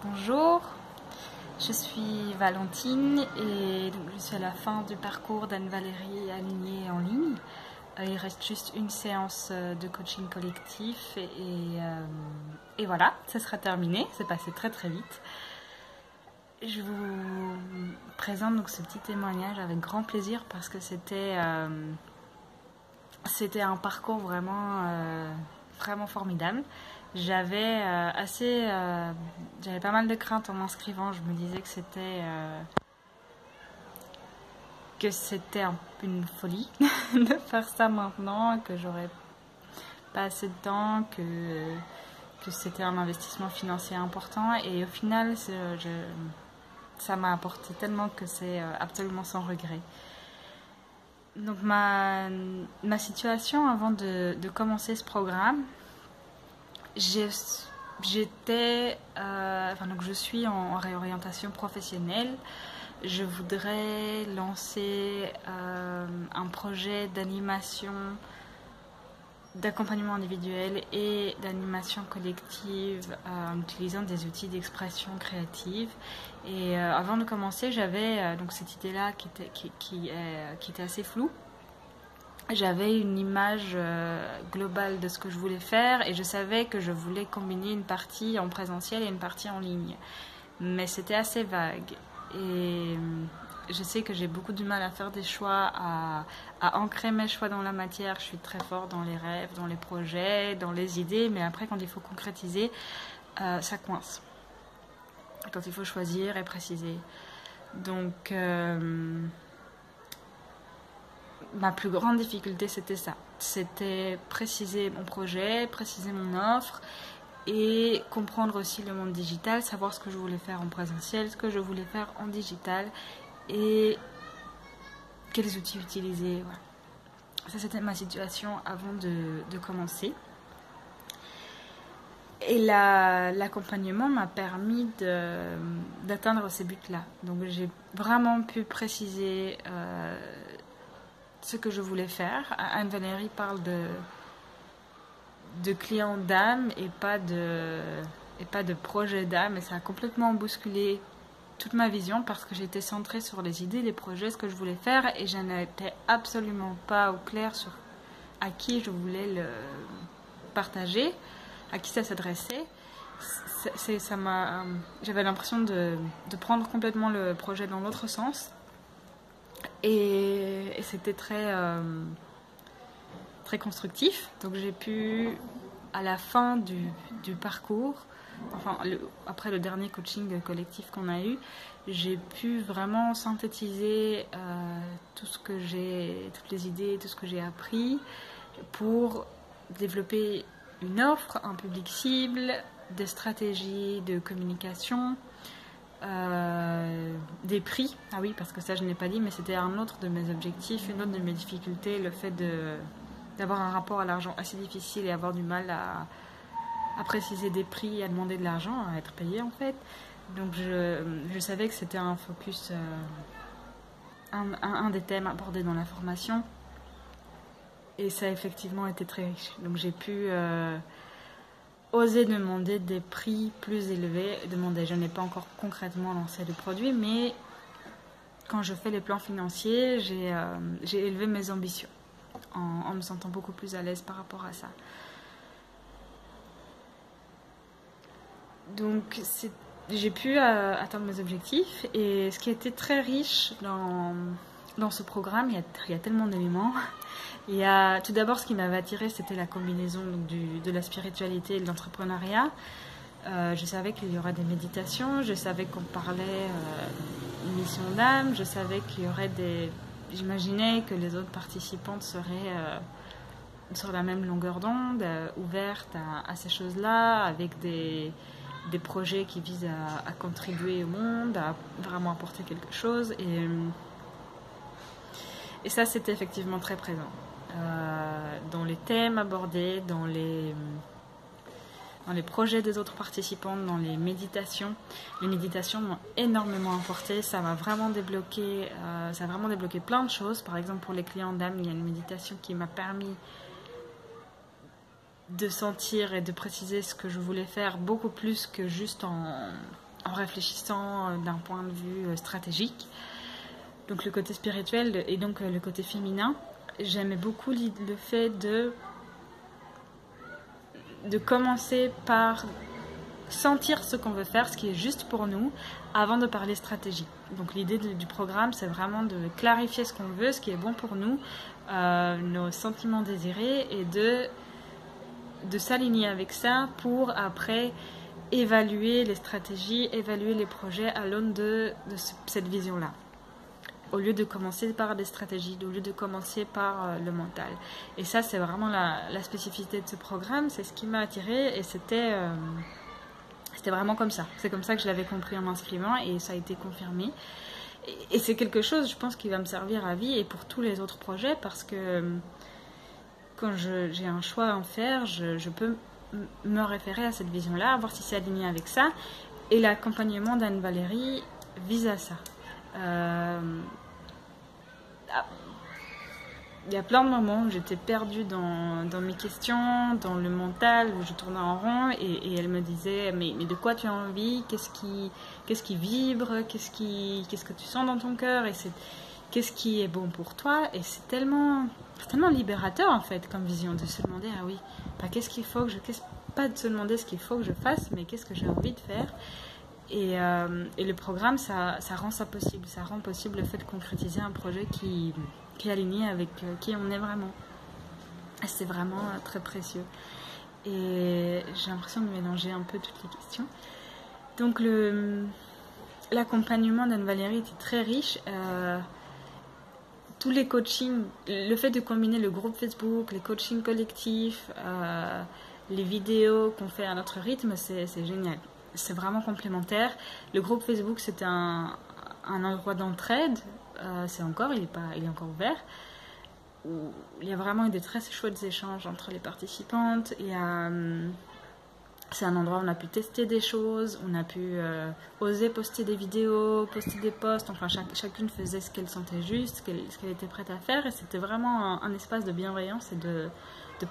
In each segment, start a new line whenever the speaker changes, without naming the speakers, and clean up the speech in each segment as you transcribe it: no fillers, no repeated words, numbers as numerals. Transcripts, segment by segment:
Bonjour, je suis Valentine et donc je suis à la fin du parcours d'Anne-Valérie Aligné en ligne. Il reste juste une séance de coaching collectif et voilà, ça sera terminé, c'est passé très très vite. Je vous présente donc ce petit témoignage avec grand plaisir parce que c'était un parcours vraiment formidable. J'avais pas mal de craintes en m'inscrivant. Je me disais que c'était une folie de faire ça maintenant, que j'aurais pas assez de temps, que c'était un investissement financier important. Et au final, ça m'a apporté tellement que c'est absolument sans regret. Donc ma situation avant de commencer ce programme, je suis en réorientation professionnelle. Je voudrais lancer un projet d'animation, d'accompagnement individuel et d'animation collective en utilisant des outils d'expression créative. Et avant de commencer, j'avais donc cette idée-là qui était assez floue. J'avais une image globale de ce que je voulais faire et je savais que je voulais combiner une partie en présentiel et une partie en ligne. Mais c'était assez vague. Et je sais que j'ai beaucoup du mal à faire des choix, à ancrer mes choix dans la matière. Je suis très forte dans les rêves, dans les projets, dans les idées, mais après quand il faut concrétiser, ça coince. Quand il faut choisir et préciser. Donc ma plus grande difficulté, c'était ça. C'était préciser mon projet, préciser mon offre et comprendre aussi le monde digital, savoir ce que je voulais faire en présentiel, ce que je voulais faire en digital et quels outils utiliser. Voilà. Ça, c'était ma situation avant de commencer. Et l'accompagnement m'a permis d'atteindre ces buts-là. Donc j'ai vraiment pu préciser ce que je voulais faire. Anne-Valérie parle de client d'âme et pas de projet d'âme, et ça a complètement bousculé toute ma vision parce que j'étais centrée sur les idées, les projets, ce que je voulais faire, et je n'étais absolument pas au clair sur à qui je voulais le partager, à qui ça s'adressait. J'avais l'impression de prendre complètement le projet dans l'autre sens. Et c'était très constructif. Donc j'ai pu, à la fin du parcours, après le dernier coaching collectif qu'on a eu, j'ai pu vraiment synthétiser toutes les idées, tout ce que j'ai appris pour développer une offre, un public cible, des stratégies de communication, des prix. Ah oui, parce que ça je n'ai pas dit, mais c'était un autre de mes objectifs, une autre de mes difficultés, le fait d'avoir un rapport à l'argent assez difficile et avoir du mal à préciser des prix, à demander de l'argent, à être payé en fait. Donc je savais que c'était un focus, un des thèmes abordés dans la formation, et ça a effectivement été très riche. Donc j'ai pu oser demander des prix plus élevés. Je n'ai pas encore concrètement lancé de produit, mais quand je fais les plans financiers, j'ai élevé mes ambitions en me sentant beaucoup plus à l'aise par rapport à ça. Donc j'ai pu atteindre mes objectifs, et ce qui a été très riche dans ce programme, il y a tellement d'éléments. Tout d'abord, ce qui m'avait attiré, c'était la combinaison de la spiritualité et de l'entrepreneuriat. Je savais qu'il y aurait des méditations, je savais qu'on parlait mission d'âme, je savais qu'il y aurait J'imaginais que les autres participantes seraient sur la même longueur d'onde, ouvertes à ces choses-là, avec des projets qui visent à contribuer au monde, à vraiment apporter quelque chose. Et ça, c'était effectivement très présent. Dans les thèmes abordés, dans les projets des autres participantes, dans les méditations. Les méditations m'ont énormément apporté, ça m'a vraiment débloqué, plein de choses. Par exemple, pour les clients d'âme, il y a une méditation qui m'a permis de sentir et de préciser ce que je voulais faire, beaucoup plus que juste en réfléchissant d'un point de vue stratégique. Donc le côté spirituel et donc le côté féminin. J'aimais beaucoup le fait de commencer par sentir ce qu'on veut faire, ce qui est juste pour nous, avant de parler stratégie. Donc l'idée du programme, c'est vraiment de clarifier ce qu'on veut, ce qui est bon pour nous, nos sentiments désirés, et de s'aligner avec ça pour après évaluer les stratégies, évaluer les projets à l'aune de cette vision-là. Au lieu de commencer par des stratégies, au lieu de commencer par le mental. Et ça, c'est vraiment la spécificité de ce programme, c'est ce qui m'a attirée, et c'était vraiment comme ça. C'est comme ça que je l'avais compris en m'inscrivant, et ça a été confirmé. Et c'est quelque chose, je pense, qui va me servir à vie et pour tous les autres projets, parce que quand j'ai un choix à en faire, je peux me référer à cette vision-là, voir si c'est aligné avec ça. Et l'accompagnement d'Anne-Valérie vise à ça. Il y a plein de moments où j'étais perdue dans mes questions, dans le mental, où je tournais en rond, et elle me disait mais de quoi tu as envie, qu'est-ce qui vibre, qu'est-ce que tu sens dans ton cœur, et qu'est-ce qui est bon pour toi. Et c'est tellement libérateur en fait comme vision, de se demander ah oui, qu'est-ce qu'il faut que pas de se demander ce qu'il faut que je fasse, mais qu'est-ce que j'ai envie de faire. Et le programme, ça rend ça possible. Ça rend possible le fait de concrétiser un projet qui est aligné avec qui on est vraiment. C'est vraiment très précieux. Et j'ai l'impression de mélanger un peu toutes les questions. Donc l'accompagnement d'Anne-Valérie était très riche. Tous les coachings, le fait de combiner le groupe Facebook, les coachings collectifs, les vidéos qu'on fait à notre rythme, c'est génial. C'est vraiment complémentaire. Le groupe Facebook, c'était un endroit d'entraide. Il est encore ouvert. Où il y a vraiment eu de très chouettes échanges entre les participantes. C'est un endroit où on a pu tester des choses, on a pu oser poster des vidéos, poster des posts. Enfin, chacune faisait ce qu'elle sentait juste, ce qu'elle était prête à faire. Et c'était vraiment un espace de bienveillance et de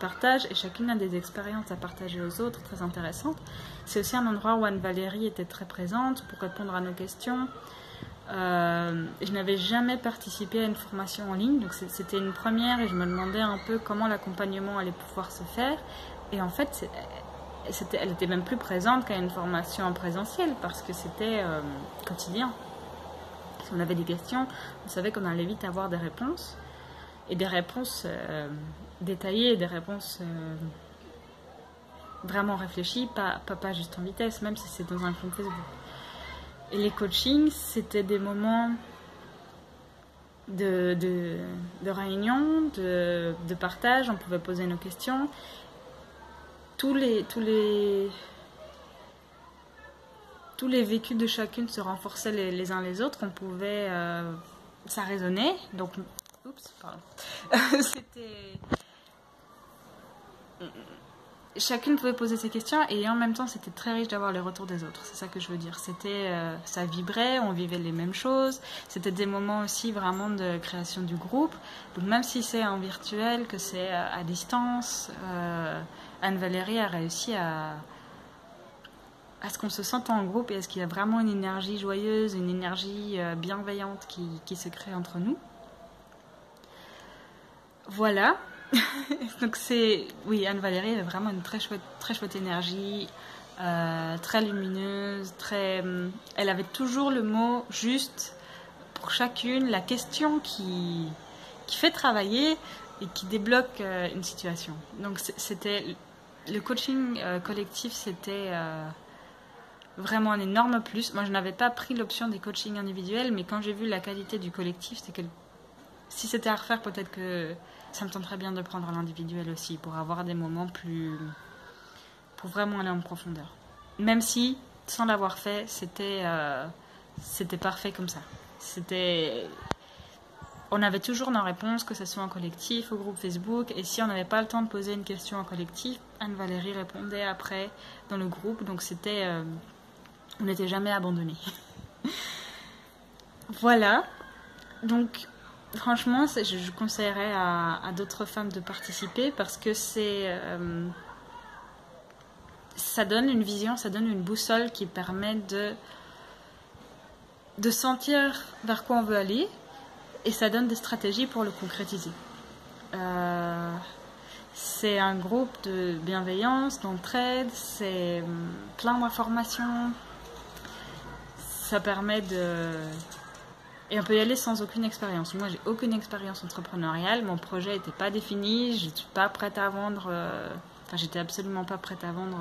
partage, et chacune a des expériences à partager aux autres très intéressantes. C'est aussi un endroit où Anne-Valérie était très présente pour répondre à nos questions. Je n'avais jamais participé à une formation en ligne, donc c'était une première, et je me demandais un peu comment l'accompagnement allait pouvoir se faire. Et en fait, elle était même plus présente qu'à une formation en présentiel, parce que c'était quotidien. Si on avait des questions, on savait qu'on allait vite avoir des réponses, et des réponses détaillées, des réponses vraiment réfléchies, pas juste en vitesse, même si c'est dans un compte Facebook. Et les coachings, c'était des moments de réunion, de partage, on pouvait poser nos questions. Tous les vécus de chacune se renforçaient les uns les autres, on pouvait ça résonnait. Donc chacune pouvait poser ses questions, et en même temps c'était très riche d'avoir les retours des autres. C'est ça que je veux dire. Ça vibrait, on vivait les mêmes choses. C'était des moments aussi vraiment de création du groupe. Donc même si c'est en virtuel, que c'est à distance, Anne-Valérie a réussi à ce qu'on se sente en groupe, et à ce qu'il y a vraiment une énergie joyeuse, une énergie bienveillante qui se crée entre nous. Voilà. Donc oui, Anne-Valérie avait vraiment une très chouette énergie, très lumineuse, elle avait toujours le mot juste pour chacune, la question qui fait travailler et qui débloque une situation. Donc c'était le coaching collectif, c'était vraiment un énorme plus. Moi, je n'avais pas pris l'option des coachings individuels, mais quand j'ai vu la qualité du collectif, c'est que si c'était à refaire, peut-être que ça me tenterait bien de prendre l'individuel aussi, pour avoir des moments pour vraiment aller en profondeur. Même si, sans l'avoir fait, c'était parfait comme ça. On avait toujours nos réponses, que ce soit en collectif, au groupe Facebook, et si on n'avait pas le temps de poser une question en collectif, Anne-Valérie répondait après dans le groupe, donc on n'était jamais abandonnés. Voilà, donc franchement, je conseillerais à d'autres femmes de participer, parce que ça donne une vision, ça donne une boussole qui permet de de sentir vers quoi on veut aller et ça donne des stratégies pour le concrétiser. C'est un groupe de bienveillance, d'entraide, c'est plein d'informations. Ça permet de... Et on peut y aller sans aucune expérience. Moi, j'ai aucune expérience entrepreneuriale, mon projet n'était pas défini, je ne suis pas prête à vendre... Enfin, j'étais absolument pas prête à vendre